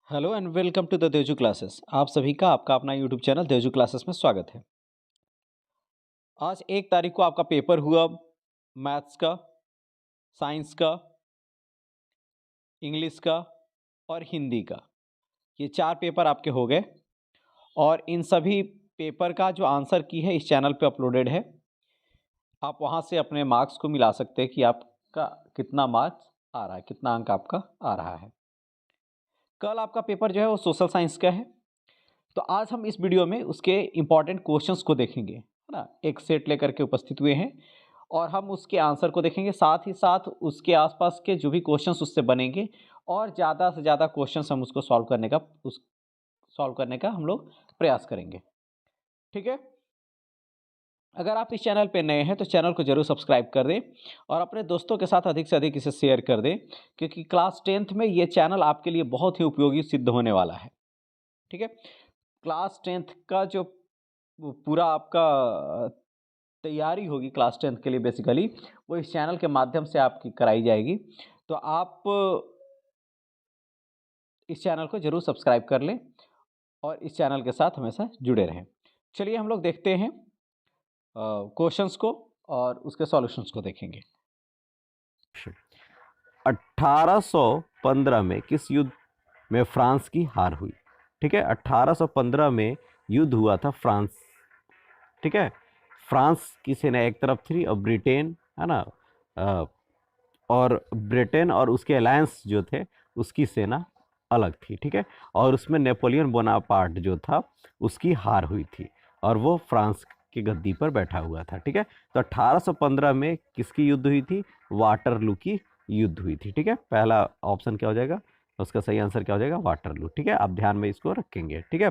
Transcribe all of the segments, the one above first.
Hello and welcome to the Devju classes. आप सभी का आपका अपना यूट्यूब चैनल देवजू क्लासेस में स्वागत है। आज 1 तारीख को आपका पेपर हुआ मैथ्स का, साइंस का, इंग्लिश का और हिंदी का। ये 4 पेपर आपके हो गए और इन सभी पेपर का जो आंसर की है इस चैनल पे अपलोडेड है। आप वहाँ से अपने मार्क्स को मिला सकते हैं कि आपका कितना मार्क्स आ रहा है, कितना अंक आपका आ रहा है। कल आपका पेपर जो है वो सोशल साइंस का है, तो आज हम इस वीडियो में उसके इम्पॉर्टेंट क्वेश्चंस को देखेंगे, है ना। एक सेट लेकर के उपस्थित हुए हैं और हम उसके आंसर को देखेंगे, साथ ही साथ उसके आसपास के जो भी क्वेश्चंस उससे बनेंगे और ज़्यादा से ज़्यादा क्वेश्चंस हम उसको सॉल्व करने का हम लोग प्रयास करेंगे। ठीक है। अगर आप इस चैनल पे नए हैं तो चैनल को जरूर सब्सक्राइब कर दें और अपने दोस्तों के साथ अधिक से अधिक इसे शेयर कर दें, क्योंकि क्लास 10th में ये चैनल आपके लिए बहुत ही उपयोगी सिद्ध होने वाला है। ठीक है। क्लास 10th का जो वो पूरा आपका तैयारी होगी क्लास 10th के लिए, बेसिकली वो इस चैनल के माध्यम से आपकी कराई जाएगी। तो आप इस चैनल को जरूर सब्सक्राइब कर लें और इस चैनल के साथ हमेशा जुड़े रहें। चलिए हम लोग देखते हैं क्वेश्चंस को और उसके सॉल्यूशंस को देखेंगे। 1815 में किस युद्ध में फ्रांस की हार हुई? ठीक है, 1815 में युद्ध हुआ था फ्रांस। ठीक है, फ्रांस की सेना एक तरफ थी और ब्रिटेन, है ना, और ब्रिटेन और उसके अलायंस जो थे उसकी सेना अलग थी। ठीक है, और उसमें नेपोलियन बोनापार्ट जो था उसकी हार हुई थी और वो फ्रांस की गद्दी पर बैठा हुआ था। ठीक है, तो 1815 में किसकी युद्ध हुई थी? वाटरलू की युद्ध हुई थी। ठीक है, पहला ऑप्शन क्या हो जाएगा? उसका सही आंसर क्या हो जाएगा? वाटरलू। ठीक है, आप ध्यान में इसको रखेंगे। ठीक है,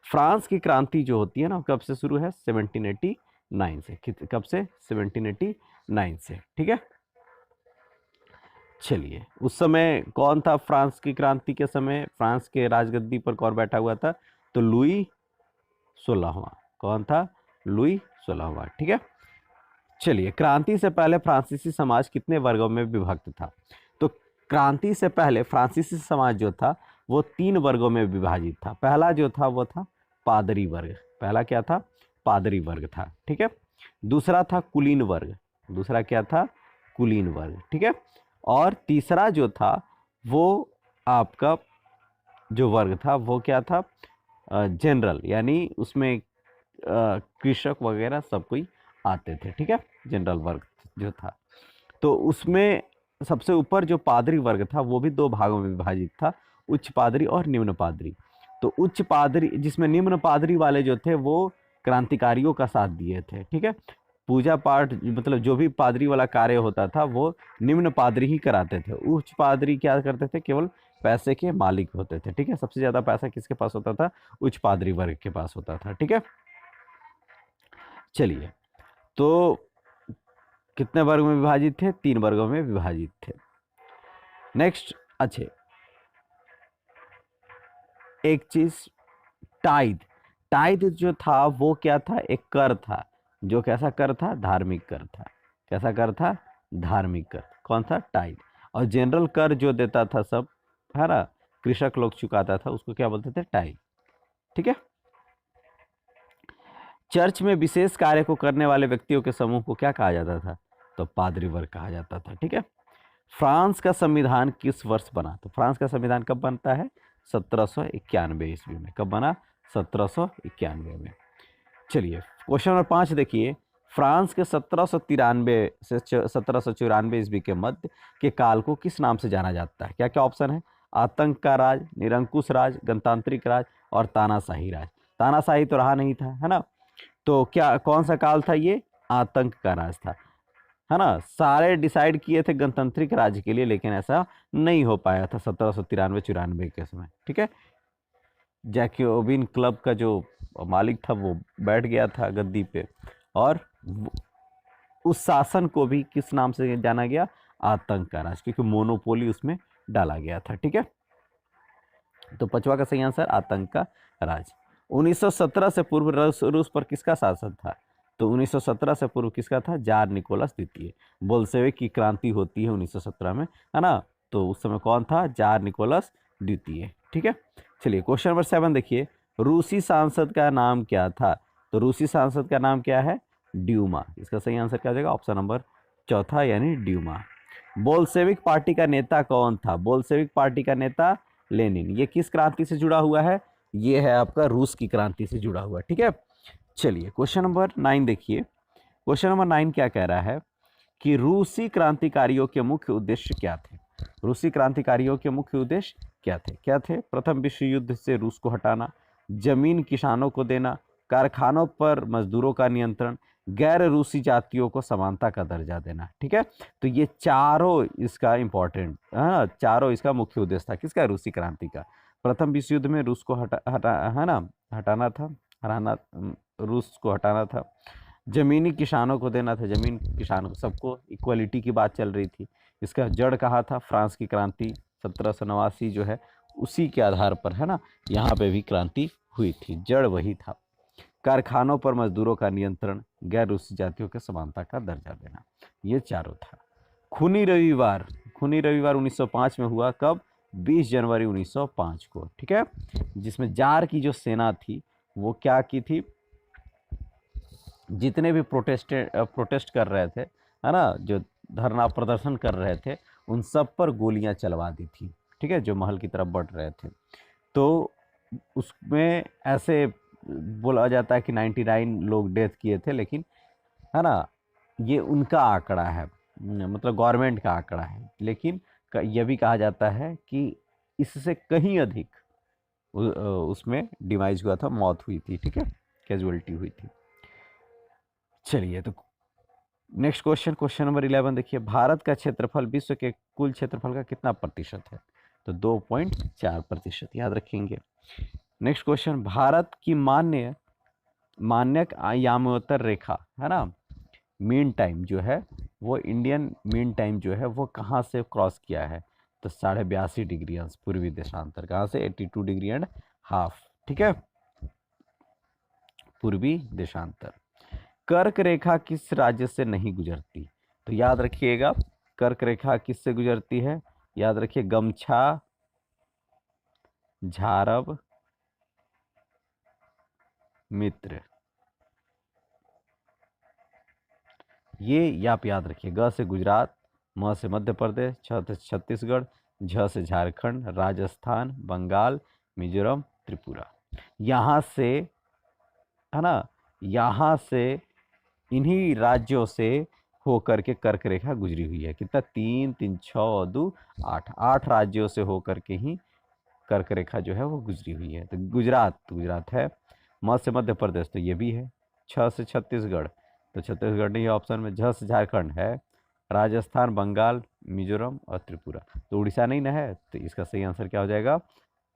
फ्रांस की क्रांति जो होती है ना, कब से शुरू है? 1789 से। कब से? 1789 से। ठीक है, चलिए, उस समय कौन था फ्रांस की क्रांति के समय? फ्रांस के राजगद्दी पर कौन बैठा हुआ था? तो लुई 16वां। कौन था? लुई 16वां। ठीक है, चलिए, क्रांति से पहले फ्रांसीसी समाज कितने वर्गों में विभक्त था? तो क्रांति से पहले फ्रांसीसी समाज जो था वो 3 वर्गों में विभाजित था। पहला जो था वो था पादरी वर्ग। पहला क्या था? पादरी वर्ग था। ठीक है, दूसरा था कुलीन वर्ग। दूसरा क्या था? कुलीन वर्ग। ठीक है, और तीसरा जो था वो आपका जो वर्ग था वो क्या था? जनरल, यानी उसमें कृषक वगैरह सब कोई आते थे। ठीक है, जनरल वर्ग जो था, तो उसमें सबसे ऊपर जो पादरी वर्ग था वो भी 2 भागों में विभाजित था, उच्च पादरी और निम्न पादरी। तो उच्च पादरी, जिसमें निम्न पादरी वाले जो थे वो क्रांतिकारियों का साथ दिए थे। ठीक है, पूजा पाठ मतलब जो भी पादरी वाला कार्य होता था वो निम्न पादरी ही कराते थे। उच्च पादरी क्या करते थे? केवल पैसे के मालिक होते थे। ठीक है, सबसे ज्यादा पैसा किसके पास होता था? उच्च पादरी वर्ग के पास होता था। ठीक है, चलिए, तो कितने वर्ग में विभाजित थे? 3 वर्गों में विभाजित थे। नेक्स्ट, अच्छे, एक चीज, टाइद। टाइद जो था वो क्या था? एक कर था, जो कैसा कर था? धार्मिक कर था। कैसा कर था? धार्मिक कर। कौन था? टाइद। और जनरल कर जो देता था सब, है ना, कृषक लोग चुकाता था, उसको क्या बोलते थे? टाइद। ठीक है, चर्च में विशेष कार्य को करने वाले व्यक्तियों के समूह को क्या कहा जाता था? तो पादरी वर्ग कहा जाता था। ठीक है, फ्रांस का संविधान किस वर्ष बना? तो फ्रांस का संविधान कब बनता है? 1791 ईस्वी में। कब बना? 1791 में। चलिए, क्वेश्चन नंबर 5 देखिए, फ्रांस के 1793 से 1794 ईस्वी के मध्य के काल को किस नाम से जाना जाता है? क्या क्या ऑप्शन है? आतंक का राज, निरंकुश राज, गणतांत्रिक राज और तानाशाही राज। तानाशाही तो रहा नहीं था, है ना, तो क्या कौन सा काल था ये? आतंक का राज था, है ना। सारे डिसाइड किए थे गणतांत्रिक राज्य के लिए, लेकिन ऐसा नहीं हो पाया था 1793-94 के समय। ठीक है, जैकोबिन क्लब का जो मालिक था वो बैठ गया था गद्दी पे, और उस शासन को भी किस नाम से जाना गया? आतंक का राज, क्योंकि मोनोपोली उसमें डाला गया था। ठीक है, तो पांचवा का सही आंसर आतंक का राज। 1917 से पूर्व रूस पर किसका शासन था? तो 1917 से पूर्व किसका था? जार निकोलस द्वितीय। बोल्शेविक की क्रांति होती है 1917 में, है ना, तो उस समय कौन था? जार निकोलस द्वितीय। ठीक है। चलिए क्वेश्चन नंबर 7 देखिए, रूसी सांसद का नाम क्या था? तो रूसी सांसद का नाम क्या है? ड्यूमा। इसका सही आंसर क्या हो जाएगा? ऑप्शन नंबर चौथा यानी ड्यूमा। बोल्शेविक पार्टी का नेता कौन था? बोल्शेविक पार्टी का नेता लेनिन। ये किस क्रांति से जुड़ा हुआ है? ये है आपका रूस की क्रांति से जुड़ा हुआ, ठीक है। चलिए क्वेश्चन नंबर 9 देखिए, क्वेश्चन नंबर 9 क्या कह रहा है कि रूसी क्रांतिकारियों के मुख्य उद्देश्य क्या थे? रूसी क्रांतिकारियों के मुख्य उद्देश्य क्या थे? प्रथम विश्व युद्ध से रूस को हटाना, जमीन किसानों को देना, कारखानों पर मजदूरों का नियंत्रण, गैर रूसी जातियों को समानता का दर्जा देना, ठीक है। तो ये चारों इसका इंपॉर्टेंट, हाँ, चारों इसका मुख्य उद्देश्य था। किसका? रूसी क्रांति का। प्रथम विश्व युद्ध में रूस को हटाना था, रूस को हटाना था। जमीनी किसानों को देना था, जमीन किसानों सबको इक्वलिटी की बात चल रही थी। इसका जड़ कहाँ था? फ्रांस की क्रांति 1789 जो है उसी के आधार पर, है ना, यहाँ पे भी क्रांति हुई थी, जड़ वही था। कारखानों पर मजदूरों का नियंत्रण, गैर रूसी जातियों के समानता का दर्जा देना, ये चारों था। खूनी रविवार 1905 में हुआ। कब? 20 जनवरी 1905 को, ठीक है। जिसमें जार की जो सेना थी वो क्या की थी? जितने भी प्रोटेस्ट कर रहे थे, है ना, जो धरना प्रदर्शन कर रहे थे, उन सब पर गोलियां चलवा दी थी, ठीक है, जो महल की तरफ बढ़ रहे थे। तो उसमें ऐसे बोला जाता है कि 99 लोग डेथ किए थे, लेकिन, है ना, ये उनका आंकड़ा है, मतलब गवर्नमेंट का आंकड़ा है, लेकिन यह भी कहा जाता है कि इससे कहीं अधिक उसमें डिमाइज हुआ था, मौत हुई थी, ठीक है, कैजुअलिटी हुई थी। चलिए तो नेक्स्ट क्वेश्चन, क्वेश्चन नंबर 11 देखिए, भारत का क्षेत्रफल विश्व के कुल क्षेत्रफल का कितना प्रतिशत है? तो 2.4% याद रखेंगे। नेक्स्ट क्वेश्चन, भारत की मानक यामोत्तर रेखा, है ना, मीन टाइम जो है वो, इंडियन मीन टाइम जो है वो कहाँ से क्रॉस किया है? तो 82.5 डिग्री अंश पूर्वी देशांतर। कहाँ से? 82 डिग्री एंड हाफ, ठीक है, पूर्वी देशांतर। कर्क रेखा किस राज्य से नहीं गुजरती? तो याद रखिएगा, कर्क रेखा किससे गुजरती है? याद रखिए, गमछा, झारब, मित्र, ये आप याद रखिए। ग से गुजरात, म से मध्य प्रदेश, छ से छत्तीसगढ़, झ से झारखंड, राजस्थान, बंगाल, मिजोरम, त्रिपुरा। यहाँ से, है ना, यहाँ से इन्हीं राज्यों से होकर के कर्क रेखा गुजरी हुई है। कितना? 3 3 6 2 8 राज्यों से होकर के ही कर्क रेखा जो है वो गुजरी हुई है। तो गुजरात है। म से मध्य प्रदेश, तो ये भी है। छ से छत्तीसगढ़, तो छत्तीसगढ़ नहीं है ऑप्शन में। झ से झारखंड है। राजस्थान, बंगाल, मिजोरम और त्रिपुरा। तो उड़ीसा नहीं ना है, तो इसका सही आंसर क्या हो जाएगा?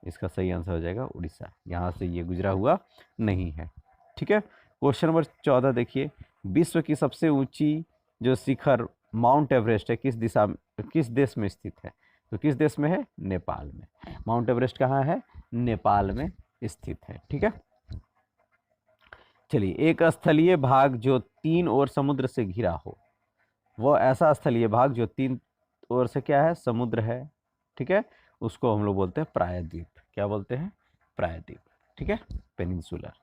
इसका सही आंसर हो जाएगा उड़ीसा। यहाँ से ये गुजरा हुआ नहीं है, ठीक है। क्वेश्चन नंबर 14 देखिए, विश्व की सबसे ऊंची जो शिखर माउंट एवरेस्ट है किस देश में स्थित है? तो किस देश में है? नेपाल में। माउंट एवरेस्ट कहाँ है? नेपाल में स्थित है, ठीक है। चलिए, एक स्थलीय भाग जो 3 ओर समुद्र से घिरा हो, वो ऐसा स्थलीय भाग जो 3 ओर से क्या है? समुद्र है, ठीक है, उसको हम लोग बोलते हैं प्रायद्वीप। क्या बोलते हैं? प्रायद्वीप, ठीक है, पेनिनसुलर।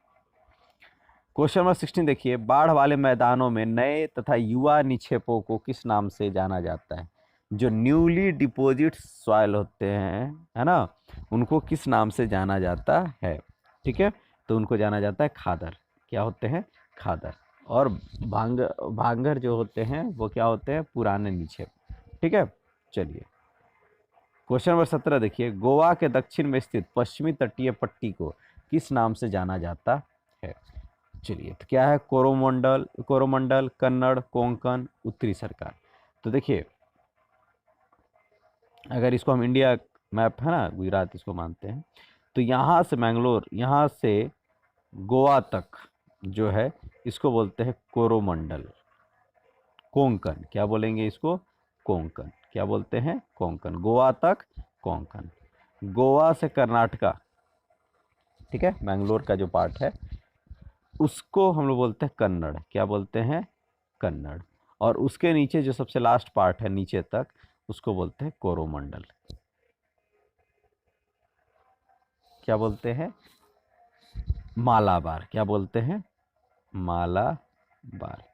क्वेश्चन नंबर 16 देखिए, बाढ़ वाले मैदानों में नए तथा युवा निक्षेपों को किस नाम से जाना जाता है? जो न्यूली डिपोजिट सॉइल होते हैं, है ना, उनको किस नाम से जाना जाता है? ठीक है, तो उनको जाना जाता है खादर। क्या होते हैं? खादर। और भांगर जो होते हैं वो क्या होते हैं? पुराने निक्षेप, ठीक है। चलिए, क्वेश्चन नंबर 17 देखिए, गोवा के दक्षिण में स्थित पश्चिमी तटीय पट्टी को किस नाम से जाना जाता है? चलिए, तो क्या है? कोरोमंडल, कन्नड़, कोंकण, उत्तरी सरकार। तो देखिए, अगर इसको हम इंडिया मैप, है ना, गुजरात इसको मानते हैं, तो यहाँ से मैंगलोर, यहाँ से गोवा तक जो है इसको बोलते हैं कोरोमंडल। कोंकण, क्या बोलेंगे इसको? कोंकण। क्या बोलते हैं? कोंकण। गोवा तक कोंकण। गोवा से कर्नाटका, ठीक है, मैंगलोर का जो पार्ट है उसको हम लोग बोलते हैं कन्नड़। क्या बोलते हैं? कन्नड़। और उसके नीचे जो सबसे लास्ट पार्ट है नीचे तक, उसको बोलते हैं कोरोमंडल। क्या बोलते हैं, मालाबार। क्या बोलते हैं, मालाबार,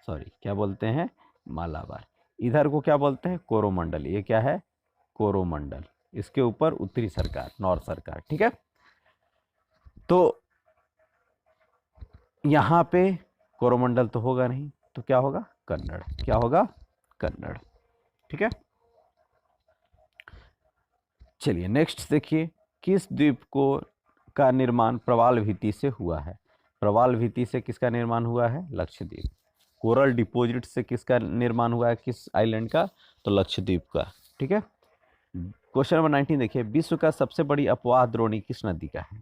सॉरी क्या बोलते हैं, मालाबार। इधर को क्या बोलते हैं, कोरोमंडल। ये क्या है, कोरोमंडल। इसके ऊपर उत्तरी सरकार, नॉर्थ सरकार, ठीक है। तो यहाँ पे कोरोमंडल तो होगा नहीं, तो क्या होगा, कन्नड़। क्या होगा, कन्नड़, ठीक है। चलिए नेक्स्ट देखिए, किस द्वीप को का निर्माण प्रवाल भित्ति से हुआ है। प्रवाल भित्ति से किसका निर्माण हुआ है, लक्षद्वीप। कोरल डिपॉजिट से किसका निर्माण हुआ है, किस आइलैंड का, तो लक्षद्वीप का, ठीक है। क्वेश्चन नंबर 19 देखिए, विश्व का सबसे बड़ी अपवाह द्रोणी किस नदी का है।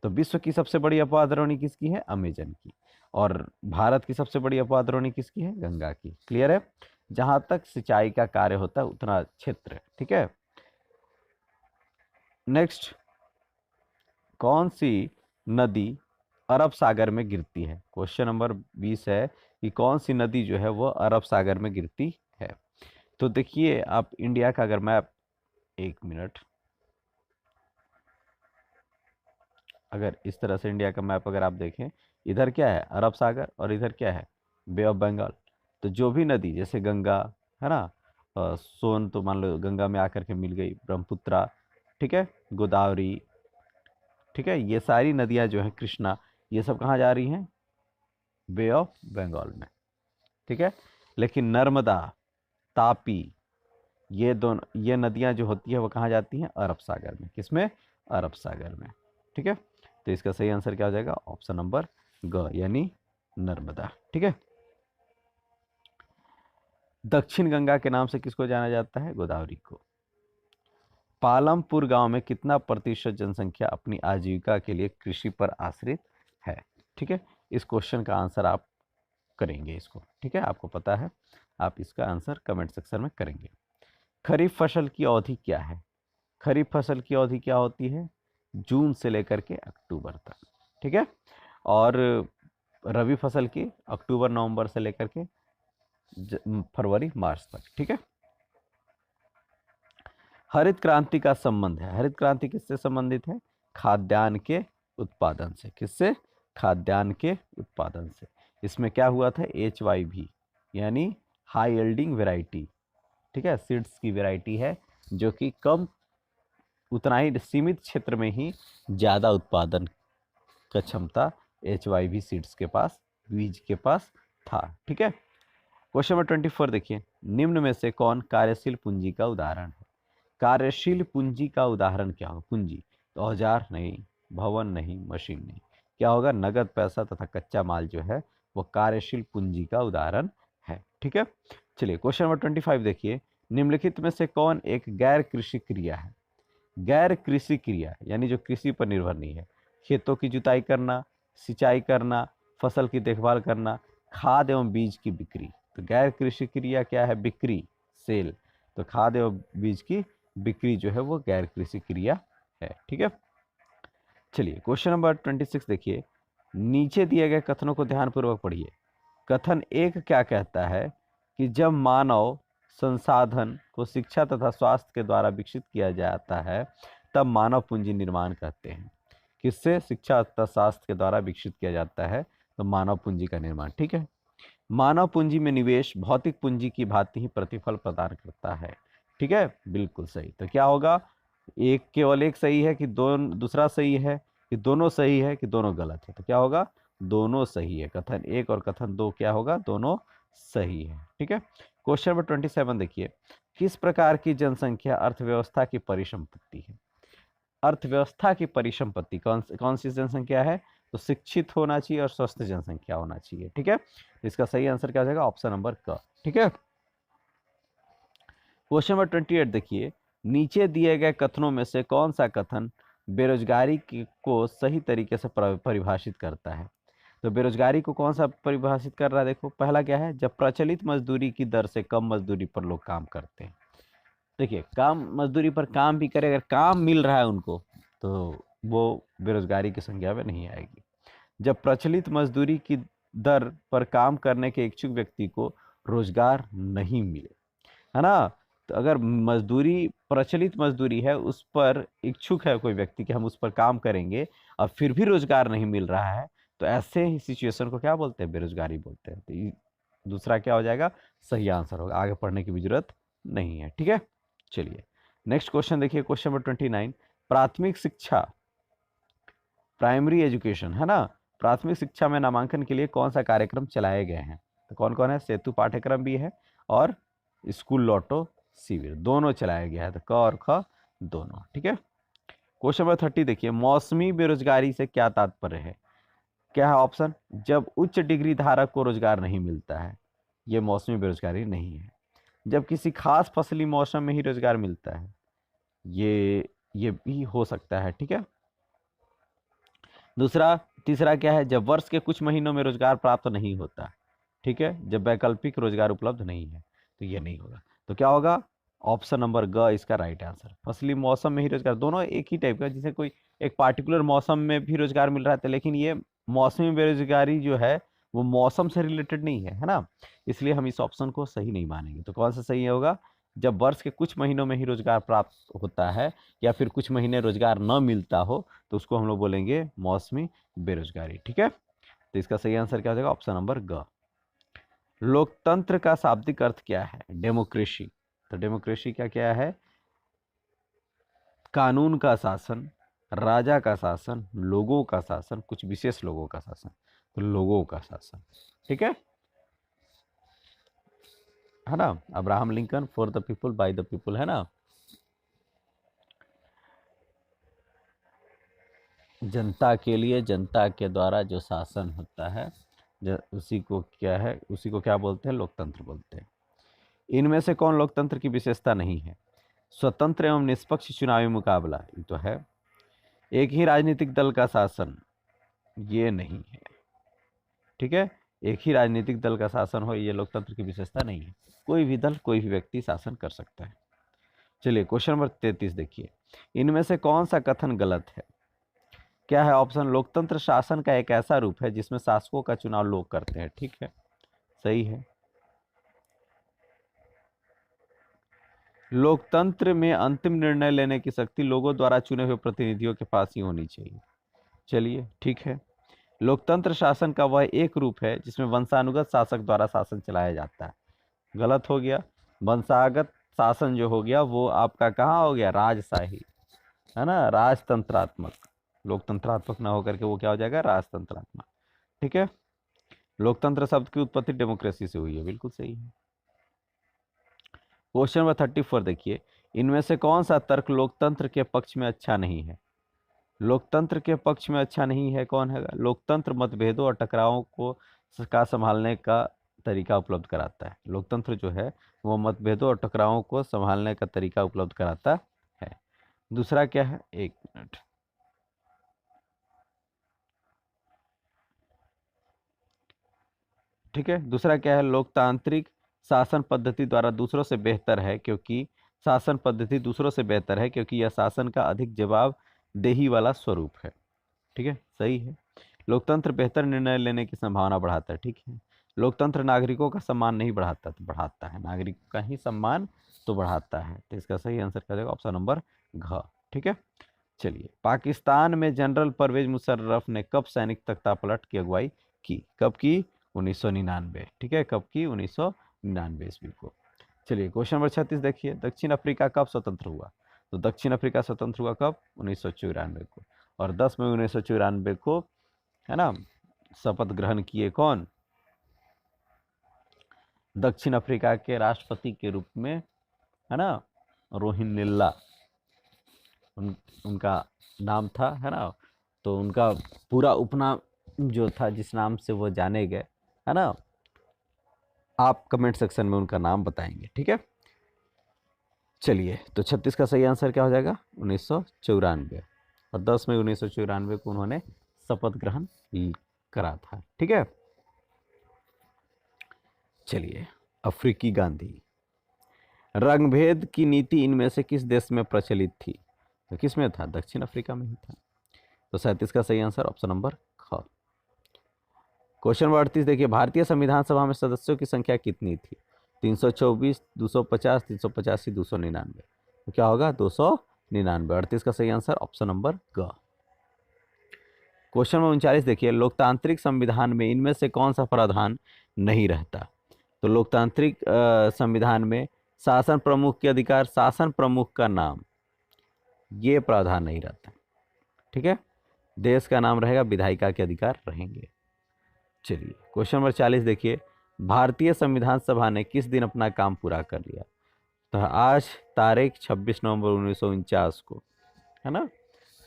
तो विश्व की सबसे बड़ी अपवाह द्रोणी किसकी है, अमेजन की। और भारत की सबसे बड़ी अपवाह द्रोणी किसकी है, गंगा की। क्लियर है। जहां तक सिंचाई का कार्य होता है उतना क्षेत्र, ठीक है। नेक्स्ट, कौन सी नदी अरब सागर में गिरती है। क्वेश्चन नंबर 20 है कि कौन सी नदी जो है वो अरब सागर में गिरती है। तो देखिए आप इंडिया का अगर मैप, एक मिनट, अगर इस तरह से इंडिया का मैप अगर आप देखें, इधर क्या है, अरब सागर, और इधर क्या है, बे ऑफ बंगाल। तो जो भी नदी, जैसे गंगा है ना, सोन तो मान लो गंगा में आकर के मिल गई, ब्रह्मपुत्रा, ठीक है, गोदावरी, ठीक है, ये सारी नदियां जो है, कृष्णा, ये सब कहाँ जा रही हैं, बे ऑफ बंगाल में, ठीक है। लेकिन नर्मदा, तापी, ये दोनों, ये नदियां जो होती है वो कहाँ जाती हैं, अरब सागर में। किसमें, अरब सागर में, ठीक है। तो इसका सही आंसर क्या हो जाएगा, ऑप्शन नंबर ग, यानी नर्मदा, ठीक है। दक्षिण गंगा के नाम से किसको जाना जाता है, गोदावरी को। पालमपुर गांव में कितना प्रतिशत जनसंख्या अपनी आजीविका के लिए कृषि पर आश्रित है, ठीक है। इस क्वेश्चन का आंसर आप करेंगे इसको, ठीक है, आपको पता है, आप इसका आंसर कमेंट सेक्शन में करेंगे। खरीफ फसल की अवधि क्या है। खरीफ फसल की अवधि क्या होती है, जून से लेकर के अक्टूबर तक, ठीक है। और रबी फसल की अक्टूबर नवंबर से लेकर के फरवरी मार्च तक, ठीक है। हरित क्रांति का संबंध है, हरित क्रांति किससे संबंधित है, खाद्यान्न के उत्पादन से। किससे, खाद्यान्न के उत्पादन से। इसमें क्या हुआ था, HYV यानी हाई यील्डिंग वेराइटी, ठीक है, सीड्स की वेराइटी है जो कि कम, उतना ही सीमित क्षेत्र में ही ज़्यादा उत्पादन का क्षमता HYV सीड्स के पास, बीज के पास था, ठीक है। क्वेश्चन नंबर 24 देखिए, निम्न में से कौन कार्यशील पूंजी का उदाहरण है। कार्यशील पूंजी का उदाहरण क्या होगा, पूंजी तो औजार नहीं, भवन नहीं, मशीन नहीं, क्या होगा, नगद पैसा तथा कच्चा माल जो है वो कार्यशील पूंजी का उदाहरण है, ठीक है। चलिए क्वेश्चन नंबर 25 देखिए, निम्नलिखित में से कौन एक गैर कृषि क्रिया है। गैर कृषि क्रिया यानी जो कृषि पर निर्भर नहीं है, खेतों की जुताई करना, सिंचाई करना, फसल की देखभाल करना, खाद एवं बीज की बिक्री। तो गैर कृषि क्रिया क्या है, बिक्री, सेल। तो खाद एवं बीज की बिक्री जो है वो गैर कृषि क्रिया है, ठीक है। चलिए क्वेश्चन नंबर 26 देखिए, नीचे दिए गए कथनों को ध्यानपूर्वक पढ़िए। कथन एक क्या कहता है कि जब मानव संसाधन को शिक्षा तथा स्वास्थ्य के द्वारा विकसित किया जाता है तब मानव पूंजी निर्माण कहते हैं। किससे, शिक्षा तथा स्वास्थ्य के द्वारा विकसित किया जाता है तो मानव पूंजी का निर्माण, ठीक है। मानव पूंजी में निवेश भौतिक पूंजी की भांति ही प्रतिफल प्रदान करता है, ठीक है, बिल्कुल सही। तो क्या होगा, एक केवल एक सही है कि दूसरा सही है, कि दोनों सही है, कि दोनों गलत है। तो क्या होगा, दोनों सही है। कथन एक और कथन दो क्या होगा, दोनों सही है, ठीक है। क्वेश्चन नंबर 27 देखिए, किस प्रकार की जनसंख्या अर्थव्यवस्था की परिसंपत्ति है। अर्थव्यवस्था की परिसंपत्ति कौन सी जनसंख्या है, तो शिक्षित होना चाहिए और स्वस्थ जनसंख्या होना चाहिए, ठीक है। इसका सही आंसर क्या हो जाएगा, ऑप्शन नंबर क, ठीक है। क्वेश्चन नंबर 28 देखिए, नीचे दिए गए कथनों में से कौन सा कथन बेरोजगारी को सही तरीके से परिभाषित करता है। तो बेरोजगारी को कौन सा परिभाषित कर रहा है, देखो पहला क्या है, जब प्रचलित मजदूरी की दर से कम मजदूरी पर लोग काम करते हैं। देखिए काम मजदूरी पर काम भी करे, अगर काम मिल रहा है उनको तो वो बेरोजगारी की संज्ञा में नहीं आएगी। जब प्रचलित मजदूरी की दर पर काम करने के इच्छुक व्यक्ति को रोजगार नहीं मिले, है ना, तो अगर मजदूरी प्रचलित मजदूरी है, उस पर इच्छुक है कोई व्यक्ति कि हम उस पर काम करेंगे और फिर भी रोजगार नहीं मिल रहा है, तो ऐसे ही सिचुएशन को क्या बोलते हैं? बेरोजगारी बोलते हैं। तो दूसरा क्या हो जाएगा? सही आंसर होगा, आगे पढ़ने की भी जरूरत नहीं है। ठीक है, चलिए नेक्स्ट क्वेश्चन देखिए, क्वेश्चन नंबर 29। प्राथमिक शिक्षा, प्राइमरी एजुकेशन है ना, प्राथमिक शिक्षा में नामांकन के लिए कौन सा कार्यक्रम चलाए गए हैं? तो कौन कौन है? सेतु पाठ्यक्रम भी है और स्कूल लौटो शिविर, दोनों चलाया गया है। तो क और ख दोनों। ठीक है, क्वेश्चन नंबर 30 देखिए, मौसमी बेरोजगारी से क्या तात्पर्य है? क्या है ऑप्शन? जब उच्च डिग्री धारक को रोजगार नहीं मिलता है, ये मौसमी बेरोजगारी नहीं है। जब किसी खास फसली मौसम में ही रोजगार मिलता है, ये भी हो सकता है। ठीक है, तीसरा क्या है? जब वर्ष के कुछ महीनों में रोजगार प्राप्त नहीं होता। ठीक है, जब वैकल्पिक रोजगार उपलब्ध नहीं है, तो ये नहीं होगा। तो क्या होगा? ऑप्शन नंबर ग इसका राइट आंसर। फसली मौसम में ही रोजगार, दोनों एक ही टाइप का, जिसे कोई एक पार्टिकुलर मौसम में भी रोजगार मिल रहा था, लेकिन ये मौसमी बेरोजगारी जो है वो मौसम से रिलेटेड नहीं है, है ना, इसलिए हम इस ऑप्शन को सही नहीं मानेंगे। तो कौन सा सही होगा? जब वर्ष के कुछ महीनों में ही रोजगार प्राप्त होता है या फिर कुछ महीने रोजगार न मिलता हो, तो उसको हम लोग बोलेंगे मौसमी बेरोजगारी। ठीक है, तो इसका सही आंसर क्या हो जाएगा? ऑप्शन नंबर ग। लोकतंत्र का शाब्दिक अर्थ क्या है? डेमोक्रेसी। तो डेमोक्रेसी क्या क्या है? कानून का शासन, राजा का शासन, लोगों का शासन, कुछ विशेष लोगों का शासन। तो लोगों का शासन। ठीक है ना, Abraham Lincoln, for the people by the people, है ना, जनता के लिए जनता के द्वारा जो शासन होता है, उसी को क्या बोलते हैं? लोकतंत्र बोलते हैं। इनमें से कौन लोकतंत्र की विशेषता नहीं है? स्वतंत्र एवं निष्पक्ष चुनावी मुकाबला, ये तो है। एक ही राजनीतिक दल का शासन, ये नहीं है। ठीक है, एक ही राजनीतिक दल का शासन हो, ये लोकतंत्र की विशेषता नहीं है। कोई भी दल, कोई भी व्यक्ति शासन कर सकता है। चलिए क्वेश्चन नंबर 33 देखिए, इनमें से कौन सा कथन गलत है? क्या है ऑप्शन? लोकतंत्र शासन का एक ऐसा रूप है जिसमें शासकों का चुनाव लोग करते हैं। ठीक है, सही है। लोकतंत्र में अंतिम निर्णय लेने की शक्ति लोगों द्वारा चुने हुए प्रतिनिधियों के पास ही होनी चाहिए। चलिए ठीक है। लोकतंत्र शासन का वह एक रूप है जिसमें वंशानुगत शासक द्वारा शासन चलाया जाता है। गलत हो गया। वंशागत शासन जो हो गया वो आपका कहाँ हो गया? राजशाही, है ना, राजतंत्रात्मक। लोकतंत्रात्मक ना होकर के वो क्या हो जाएगा? राजतंत्रात्मक। ठीक है, लोकतंत्र शब्द की उत्पत्ति डेमोक्रेसी से हुई है, बिल्कुल सही है। क्वेश्चन नंबर 34 देखिए, इनमें से कौन सा तर्क लोकतंत्र के पक्ष में अच्छा नहीं है? लोकतंत्र के पक्ष में अच्छा नहीं है कौन है? लोकतंत्र मतभेदों और टकरावों का संभालने का तरीका उपलब्ध कराता है। लोकतंत्र जो है वो मतभेदों और टकरावों को संभालने का तरीका उपलब्ध कराता है। दूसरा क्या है? एक मिनट, ठीक है, दूसरा क्या है? लोकतांत्रिक शासन पद्धति द्वारा दूसरों से बेहतर है, क्योंकि शासन पद्धति दूसरों से बेहतर है क्योंकि यह शासन का अधिक जवाबदेही वाला स्वरूप है। ठीक है, सही है। लोकतंत्र बेहतर निर्णय लेने की संभावना बढ़ाता है। ठीक है, लोकतंत्र नागरिकों का सम्मान नहीं बढ़ाता, तो बढ़ाता है, नागरिकों का ही सम्मान तो बढ़ाता है। तो इसका सही आंसर क्या जाएगा? ऑप्शन नंबर घ। ठीक है, चलिए, पाकिस्तान में जनरल परवेज मुशर्रफ ने कब सैनिक तख्तापलट की अगुवाई की? कब की? 1999। ठीक है, कब की? 1999 ईस्वी को। चलिए क्वेश्चन नंबर 36 देखिए, दक्षिण अफ्रीका कब स्वतंत्र हुआ? तो दक्षिण अफ्रीका स्वतंत्र हुआ कब? 1994 को। और 10 मई 1994 को, है ना, शपथ ग्रहण किए कौन? दक्षिण अफ्रीका के राष्ट्रपति के रूप में, है ना, रोहिन्यिल्ला उनका नाम था, है ना। तो उनका पूरा उपनाम जो था, जिस नाम से वो जाने गए, है ना, आप कमेंट सेक्शन में उनका नाम बताएंगे। ठीक है, चलिए, तो 36 का सही आंसर क्या हो जाएगा? 1994। और 10 मई 1994 को उन्होंने शपथ ग्रहण करा था। ठीक है, चलिए, अफ्रीकी गांधी। रंगभेद की नीति इनमें से किस देश में प्रचलित थी? तो किस में था? दक्षिण अफ्रीका में ही था। तो 37 का सही आंसर ऑप्शन नंबर ख। क्वेश्चन नंबर 38 देखिए, भारतीय संविधान सभा में सदस्यों की संख्या कितनी थी? 324, 250, 385, 299, तो क्या होगा 299। 38 का सही आंसर ऑप्शन नंबर ग। क्वेश्चन नंबर 39 देखिए, लोकतांत्रिक संविधान में इनमें से कौन सा प्रावधान नहीं रहता? तो लोकतांत्रिक संविधान में शासन प्रमुख के अधिकार, शासन प्रमुख का नाम, ये प्रावधान नहीं रहता। ठीक है, देश का नाम रहेगा, विधायिका के अधिकार रहेंगे। चलिए क्वेश्चन नंबर 40 देखिए, भारतीय संविधान सभा ने किस दिन अपना काम पूरा कर लिया? तो आज तारीख 26 नवंबर 1949 को, है ना,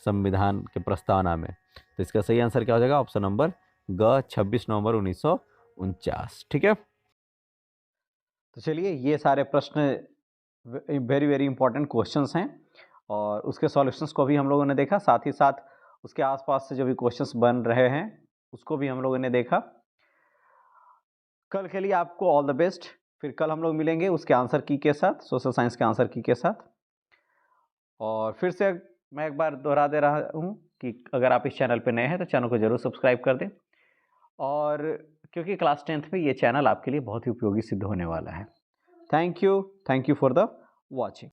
संविधान के प्रस्तावना में। तो इसका सही आंसर क्या हो जाएगा? ऑप्शन नंबर ग, 26 नवंबर 1949। ठीक है, तो चलिए ये सारे प्रश्न वेरी वेरी इंपॉर्टेंट क्वेश्चंस हैं और उसके सॉल्यूशंस को भी हम लोगों ने देखा, साथ ही साथ उसके आसपास से जो भी क्वेश्चंस बन रहे हैं उसको भी हम लोगों ने देखा। कल के लिए आपको ऑल द बेस्ट। फिर कल हम लोग मिलेंगे उसके आंसर की के साथ, सोशल साइंस के आंसर की के साथ। और फिर से मैं एक बार दोहरा दे रहा हूँ कि अगर आप इस चैनल पर नए हैं तो चैनल को ज़रूर सब्सक्राइब कर दें, और क्योंकि क्लास 10th में ये चैनल आपके लिए बहुत ही उपयोगी सिद्ध होने वाला है। Thank you for the watching.